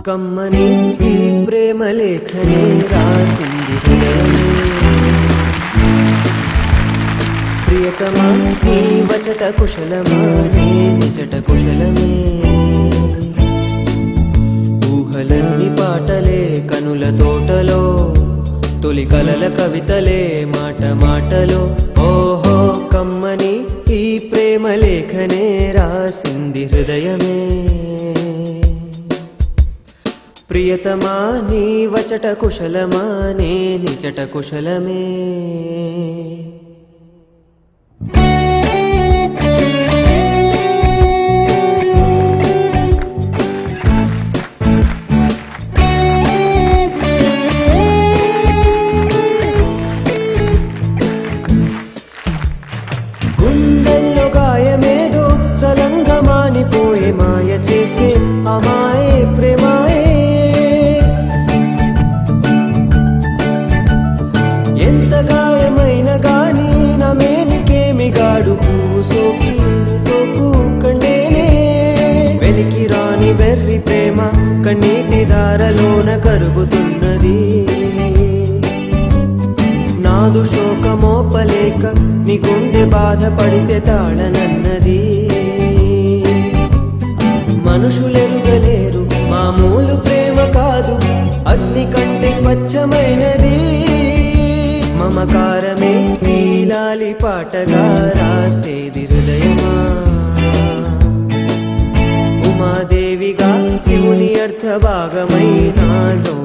కమ్మని ఈ ప్రేమ లేఖనే రాసింది హృదయమే. ప్రియతమా నీ వచట కుశలమా నీ నిజట కుశలమే. ఊహలన్నీ పాటలే కనుల తోటలో, తొలి కలల కవితలే మాట మాటలో. ఓహో కమ్మని ఈ ప్రేమ లేఖనే రాసింది హృదయమే. ప్రియతమా నీ వచట కుశలమా నీ నిజట కుశలమే. గుండెల్లో గాయమేదో చలంగా మానిపోయే మాయ చేసే అమాయే ప్రేమాయే. ఎంత గాయమైన గాని నా మేనికేమి గాడు పువ్వు సోకి సోకు కండేనే. వెలికి రాని వెర్రి ప్రేమ కన్నీటి దారలోన కరుగుతున్నది. నాదు శోకమోపలేక నీ గుండె బాధపడితే తాళనన్నది. మనుషులెరుగలేరు మామూలు ప్రేమ కాదు, అగ్ని కంటే స్వచ్ఛమైనది. మమకారమే నీలాలి పాటగా రాసేది హృదయమా. ఉమాదేవిగా శివుని అర్థ భాగమై నాలో